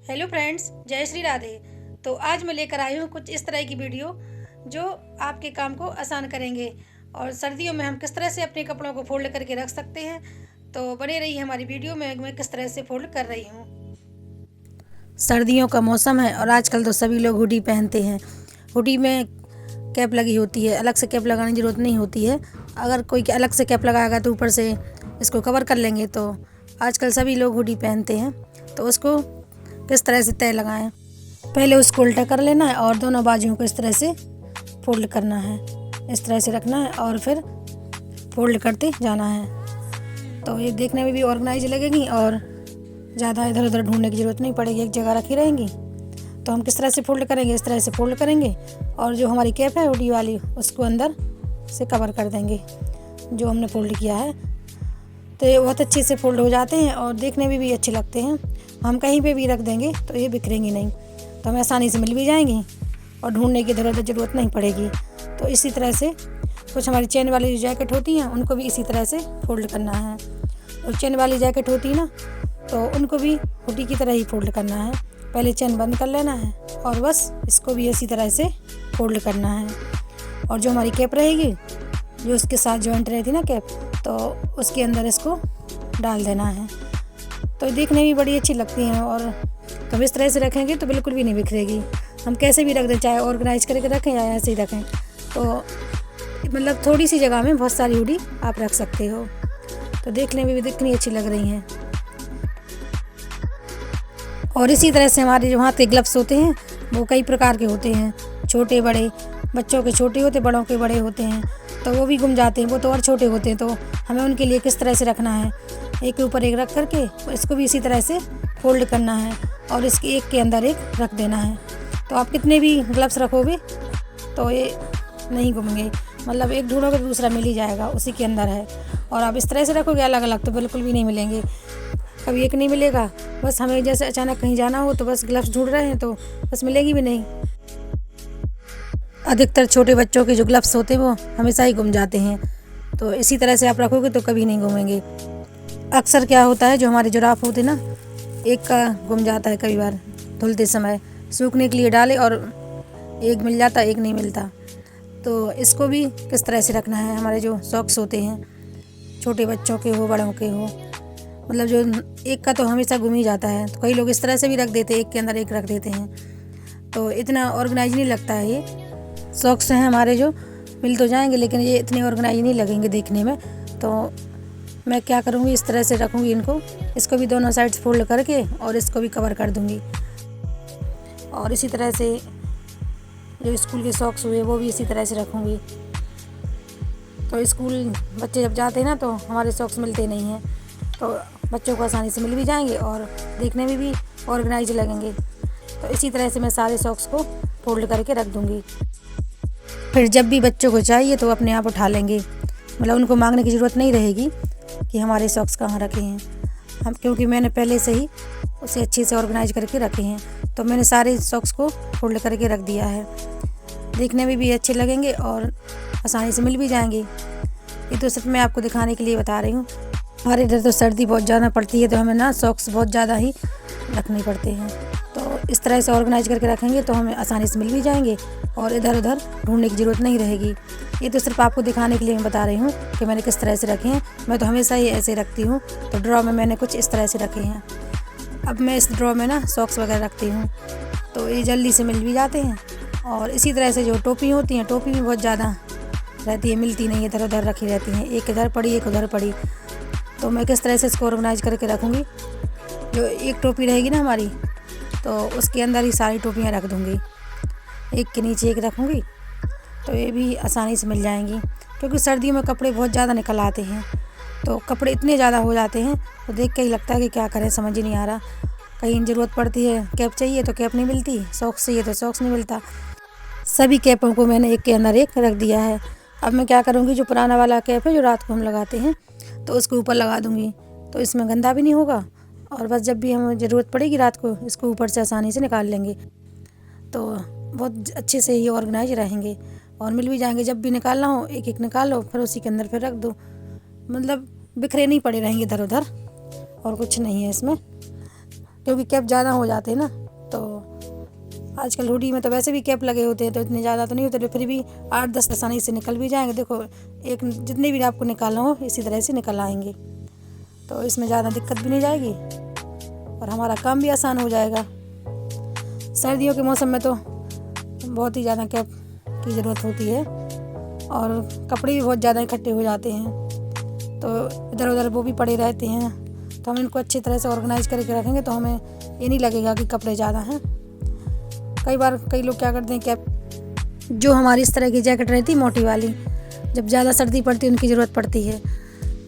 Hello friends, जय श्री राधे। तो आज मैं लेकर आई हूँ कुछ इस तरह की वीडियो जो आपके काम को आसान करेंगे और सर्दियों में हम किस तरह से अपने कपड़ों को फोल्ड करके रख सकते हैं। तो बने रहिए हमारी वीडियो में, मैं किस तरह से फोल्ड कर रही हूँ। सर्दियों का मौसम है और आजकल तो सभी लोग हुडी पहनते हैं। हुडी में कैप लगी होती है, अलग से कैप लगाने की ज़रूरत नहीं होती है। अगर कोई अलग से कैप लगाएगा तो ऊपर से इसको कवर कर लेंगे। तो आजकल सभी लोग हुडी पहनते हैं। तो उसको किस तरह से तय लगाएं, पहले उसको उल्टा कर लेना है और दोनों बाजुओं को इस तरह से फोल्ड करना है, इस तरह से रखना है और फिर फोल्ड करते जाना है। तो ये देखने में भी ऑर्गेनाइज लगेगी और ज़्यादा इधर उधर ढूंढने की ज़रूरत नहीं पड़ेगी, एक जगह रखी रहेंगी। तो हम किस तरह से फोल्ड करेंगे, इस तरह से फोल्ड करेंगे और जो हमारी कैप है हुडी वाली उसको अंदर से कवर कर देंगे जो हमने फोल्ड किया है। तो ये बहुत अच्छे से फोल्ड हो जाते हैं और देखने में भी अच्छे लगते हैं। हम कहीं पे भी रख देंगे तो ये बिखरेंगी नहीं, तो हमें आसानी से मिल भी जाएंगी और ढूंढने की ज़रूरत नहीं पड़ेगी। तो इसी तरह से कुछ हमारी चेन वाली जो जैकेट होती हैं उनको भी इसी तरह से फोल्ड करना है। और चेन वाली जैकेट होती है ना, तो उनको भी हुडी की तरह ही फोल्ड करना है। पहले चेन बंद कर लेना है और बस इसको भी इसी तरह से फोल्ड करना है। और जो हमारी कैप रहेगी, जो उसके साथ जॉइंट रहती ना कैप, तो उसके अंदर इसको डाल देना है। तो देखने में बड़ी अच्छी लगती हैं और हम इस तरह से रखेंगे तो बिल्कुल भी नहीं बिखरेगी। हम कैसे भी रख दें, चाहे ऑर्गेनाइज करके रखें या ऐसे ही रखें, तो मतलब थोड़ी सी जगह में बहुत सारी हुडी आप रख सकते हो। तो देखने में भी कितनी अच्छी लग रही हैं। और इसी तरह से हमारे जो हाथ के ग्लव्स होते हैं वो कई प्रकार के होते हैं, छोटे बड़े, बच्चों के छोटे होते, बड़ों के बड़े होते हैं। तो वो भी गुम जाते हैं, वो तो और छोटे होते हैं। तो हमें उनके लिए किस तरह से रखना है, एक के ऊपर एक रख करके इसको भी इसी तरह से फोल्ड करना है और इसके एक के अंदर एक रख देना है। तो आप कितने भी ग्लव्स रखोगे तो ये नहीं घूमेंगे, मतलब एक ढूंढोगे तो दूसरा मिल ही जाएगा, उसी के अंदर है। और आप इस तरह से रखोगे अलग अलग तो बिल्कुल भी नहीं मिलेंगे, कभी एक नहीं मिलेगा। बस हमें जैसे अचानक कहीं जाना हो तो बस ग्लव्स ढूंढ रहे हैं तो बस मिलेगी भी नहीं। अधिकतर छोटे बच्चों के जो ग्लव्स होते हैं वो हमेशा ही गुम जाते हैं। तो इसी तरह से आप रखोगे तो कभी नहीं घूमेंगे। अक्सर क्या होता है, जो हमारे जुराफ होते ना, एक का गुम जाता है, कई बार धुलते समय सूखने के लिए डाले और एक मिल जाता, एक नहीं मिलता। तो इसको भी किस तरह से रखना है। हमारे जो सॉक्स होते हैं, छोटे बच्चों के हो बड़ों के हो, मतलब जो एक का तो हमेशा गुम ही जाता है। तो कई लोग इस तरह से भी रख देते हैं, एक के अंदर एक रख देते हैं, तो इतना ऑर्गेनाइज नहीं लगता है। ये सॉक्स हैं हमारे जो मिल तो जाएंगे लेकिन ये इतने ऑर्गेनाइज नहीं लगेंगे देखने में। तो मैं क्या करूँगी, इस तरह से रखूँगी इनको, इसको भी दोनों साइड्स फोल्ड करके और इसको भी कवर कर दूँगी। और इसी तरह से जो स्कूल के सॉक्स हुए वो भी इसी तरह से रखूँगी। तो स्कूल बच्चे जब जाते हैं ना तो हमारे सॉक्स मिलते नहीं हैं, तो बच्चों को आसानी से मिल भी जाएंगे और देखने में भी ऑर्गेनाइज लगेंगे। तो इसी तरह से मैं सारे सॉक्स को फोल्ड करके रख दूँगी। फिर जब भी बच्चों को चाहिए तो अपने आप उठा लेंगे, मतलब उनको मांगने की ज़रूरत नहीं रहेगी कि हमारे सॉक्स कहाँ रखे हैं। हम क्योंकि मैंने पहले से ही उसे अच्छे से ऑर्गेनाइज करके रखे हैं, तो मैंने सारे सॉक्स को फोल्ड करके रख दिया है। देखने में भी अच्छे लगेंगे और आसानी से मिल भी जाएंगे। ये तो सिर्फ मैं आपको दिखाने के लिए बता रही हूँ। हमारे इधर तो सर्दी बहुत ज़्यादा पड़ती है, तो हमें ना सॉक्स बहुत ज़्यादा ही रखने पड़ते हैं। तो इस तरह से ऑर्गेनाइज करके रखेंगे तो हमें आसानी से मिल भी जाएंगे और इधर उधर ढूंढने की ज़रूरत नहीं रहेगी। ये तो सिर्फ आपको दिखाने के लिए मैं बता रही हूँ कि मैंने किस तरह से रखे हैं। मैं तो हमेशा ही ऐसे रखती हूँ। तो ड्रॉ में मैंने कुछ इस तरह से रखे हैं। अब मैं इस ड्रॉ में ना सॉक्स वगैरह रखती हूँ, तो ये जल्दी से मिल भी जाते हैं। और इसी तरह से जो टोपी होती हैं, टोपी भी बहुत ज़्यादा रहती है, मिलती नहीं, इधर उधर रखी रहती हैं, एक इधर पड़ी एक उधर पड़ी। तो मैं किस तरह से इसको ऑर्गेनाइज करके रखूँगी, जो एक टोपी रहेगी ना हमारी, तो उसके अंदर ही सारी टोपियाँ रख दूँगी, एक के नीचे एक रखूँगी। तो ये भी आसानी से मिल जाएंगी, क्योंकि सर्दियों में कपड़े बहुत ज़्यादा निकल आते हैं। तो कपड़े इतने ज़्यादा हो जाते हैं तो देख के ही लगता है कि क्या करें, समझ ही नहीं आ रहा। कहीं ज़रूरत पड़ती है, कैप चाहिए तो कैप नहीं मिलती, सॉक्स चाहिए तो सॉक्स नहीं मिलता। सभी कैपों को मैंने एक के अंदर एक रख दिया है। अब मैं क्या करूँगी, जो पुराना वाला कैप है जो रात को हम लगाते हैं, तो उसको ऊपर लगा दूँगी, तो इसमें गंदा भी नहीं होगा। और बस जब भी हमें ज़रूरत पड़ेगी रात को, इसको ऊपर से आसानी से निकाल लेंगे, तो बहुत अच्छे से ये ऑर्गेनाइज रहेंगे और मिल भी जाएंगे। जब भी निकालना हो एक एक निकाल लो, फिर उसी के अंदर फिर रख दो, मतलब बिखरे नहीं पड़े रहेंगे इधर उधर, और कुछ नहीं है इसमें। क्योंकि कैप ज़्यादा हो जाते हैं ना। तो आजकल हुडी में तो वैसे भी कैप लगे होते हैं, तो इतने ज़्यादा तो नहीं होते, फिर भी 8-10 आसानी से निकल भी जाएंगे। देखो एक जितने भी आपको निकालना हो इसी तरह से निकल आएंगे, तो इसमें ज़्यादा दिक्कत भी नहीं जाएगी और हमारा काम भी आसान हो जाएगा। सर्दियों के मौसम में तो बहुत ही ज़्यादा कैप की ज़रूरत होती है और कपड़े भी बहुत ज़्यादा इकट्ठे हो जाते हैं, तो इधर उधर वो भी पड़े रहते हैं। तो हम इनको अच्छी तरह से ऑर्गेनाइज करके रखेंगे तो हमें ये नहीं लगेगा कि कपड़े ज़्यादा हैं। कई बार कई लोग क्या करते हैं, कैप जो हमारी इस तरह की जैकेट रहती है मोटी वाली, जब ज़्यादा सर्दी पड़ती है उनकी ज़रूरत पड़ती है,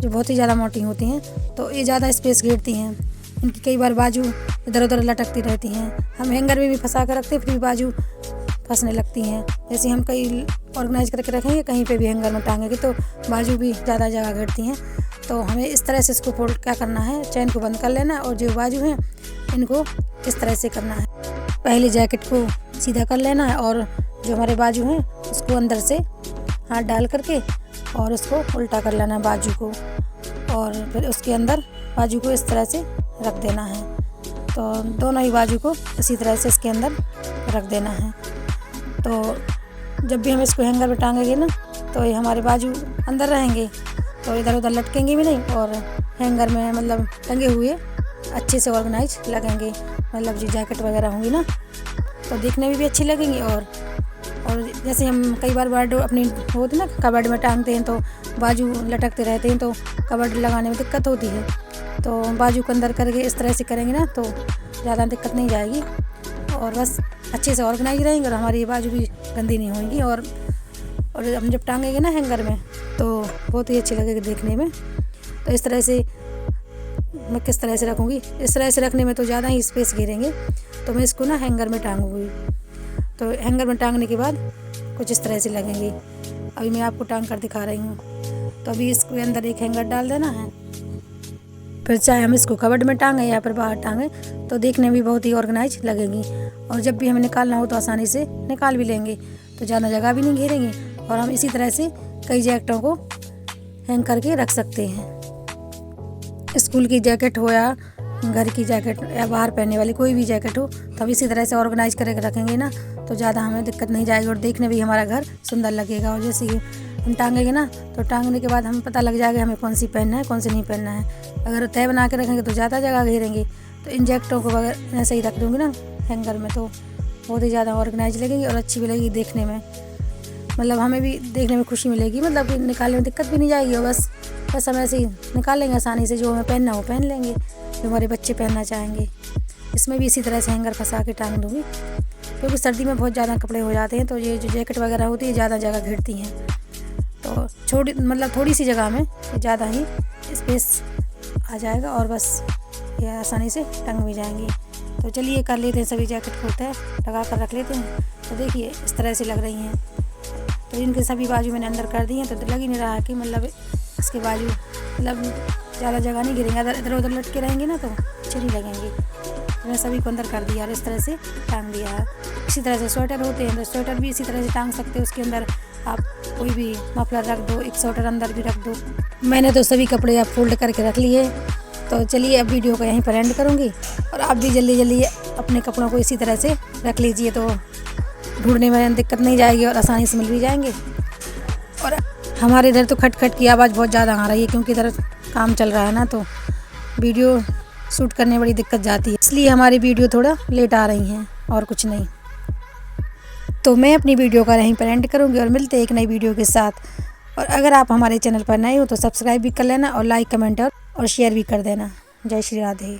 जो बहुत ही ज़्यादा मोटी होती हैं, तो ये ज़्यादा स्पेस घेरती हैं। इनकी कई बार बाजू इधर उधर लटकती रहती हैं। हम हैंगर में भी फंसा कर रखते हैं, फिर भी बाजू फंसने लगती हैं। जैसे हम कहीं ऑर्गेनाइज करके रखेंगे, कहीं पे भी हैंगर में टांगेंगे तो बाजू भी ज़्यादा जगह घेरती हैं। तो हमें इस तरह से इसको फोल्ड क्या करना है, चैन को बंद कर लेना है और जो बाजू हैं इनको इस तरह से करना है। पहले जैकेट को सीधा कर लेना है और जो हमारे बाजू हैं उसको अंदर से हाथ डाल करके और उसको उल्टा कर लेना है बाजू को, और फिर उसके अंदर बाजू को इस तरह से रख देना है। तो दोनों ही बाजू को इसी तरह से इसके अंदर रख देना है। तो जब भी हम इसको हैंगर में टांगेंगे ना, तो ये हमारे बाजू अंदर रहेंगे, तो इधर उधर लटकेंगे भी नहीं और हैंगर में मतलब टंगे हुए अच्छे से ऑर्गेनाइज लगेंगे। मतलब जो जैकेट वगैरह होंगी ना, तो देखने में भी अच्छी लगेंगी। और जैसे हम कई बार वार्डरोब अपनी होती ना कबर्ड में टांगते हैं, तो बाजू लटकते रहते हैं, तो कबर्ड लगाने में दिक्कत होती है। तो बाजू को अंदर करके इस तरह से करेंगे ना, तो ज़्यादा दिक्कत नहीं जाएगी और बस अच्छे से ऑर्गेनाइज रहेंगे और हमारी बाजू भी गंदी नहीं होगी। और हम जब टांगेंगे ना हैंगर में तो बहुत ही अच्छी लगेगी देखने में। तो इस तरह से मैं किस तरह से रखूँगी, इस तरह से रखने में तो ज़्यादा ही स्पेस घेरेंगे, तो मैं इसको ना हैंगर में टांगूँगी। तो हैंगर में टांगने के बाद कुछ इस तरह से लगेंगे। अभी मैं आपको टांग कर दिखा रही हूँ। तो अभी इसके अंदर एक हैंगर डाल देना है, फिर चाहे हम इसको कबर्ड में टांगें या फिर बाहर टांगें, तो देखने में भी बहुत ही ऑर्गेनाइज लगेंगी। और जब भी हमें निकालना हो तो आसानी से निकाल भी लेंगे, तो ज़्यादा जगह भी नहीं घेरेंगे। और हम इसी तरह से कई जैकेटों को हैंग करके रख सकते हैं। स्कूल की जैकेट हो या घर की जैकेट या बाहर पहनने वाली कोई भी जैकेट हो, तो हम इसी तरह से ऑर्गेनाइज करके रखेंगे ना, तो ज़्यादा हमें दिक्कत नहीं जाएगी और देखने भी हमारा घर सुंदर लगेगा। और जैसे हम टांगेंगे ना, तो टांगने के बाद हमें पता लग जाएगा हमें कौन सी पहनना है कौन सी नहीं पहनना है। अगर तय बना के रखेंगे तो ज़्यादा जगह घेरेंगे। तो इन जैकेटों को अगर ऐसे ही रख दूँगी ना हैंगर में, तो बहुत ही ज़्यादा ऑर्गेनाइज लगेगी और अच्छी भी लगेगी देखने में। मतलब हमें भी देखने में खुशी मिलेगी, मतलब कि निकालने में दिक्कत भी नहीं जाएगी। और बस हम ऐसे ही निकाल लेंगे आसानी से, जो हमें पहनना हो पहन लेंगे, जो हमारे बच्चे पहनना चाहेंगे। इसमें भी इसी तरह से हैंगर फंसा के टांग दूँगी, क्योंकि सर्दी में बहुत ज़्यादा कपड़े हो जाते हैं, तो ये जो जैकेट वगैरह होती है ज़्यादा जगह घेरती हैं। तो थोड़ी सी जगह में ज़्यादा ही स्पेस आ जाएगा और बस ये आसानी से टंग भी जाएंगी। तो चलिए कर लेते हैं, सभी जैकेट को तय लगा कर रख लेते हैं। तो देखिए इस तरह से लग रही हैं। तो इनके सभी बाजू मैंने अंदर कर दी हैं, तो लग ही नहीं रहा है कि मतलब इसके बाजू मतलब ज़्यादा जगह नहीं गिरेंगे। अगर इधर उधर लटके रहेंगे ना तो अच्छे नहीं लगेंगे। तो मैंने सभी को अंदर कर दिया और इस तरह से टांग दिया है। इसी तरह से स्वेटर होते हैं, तो स्वेटर भी इसी तरह से टांग सकते हो। उसके अंदर आप कोई भी मफलर रख दो, एक स्वेटर अंदर भी रख दो। मैंने तो सभी कपड़े आप फोल्ड करके रख लिए। तो चलिए अब वीडियो को यहीं पर एंड करूँगी और आप भी जल्दी जल्दी अपने कपड़ों को इसी तरह से रख लीजिए, तो ढूंढने में दिक्कत नहीं जाएगी और आसानी से मिल भी जाएंगे। और हमारे इधर तो खटखट की आवाज़ बहुत ज़्यादा आ रही है, क्योंकि इधर काम चल रहा है ना, तो वीडियो शूट करने में बड़ी दिक्कत जाती है, इसलिए हमारी वीडियो थोड़ा लेट आ रही हैं और कुछ नहीं। तो मैं अपनी वीडियो का यहीं पर एंड करूँगी और मिलते हैं एक नई वीडियो के साथ। और अगर आप हमारे चैनल पर नए हो तो सब्सक्राइब भी कर लेना और लाइक कमेंट और शेयर भी कर देना। जय श्री राधे।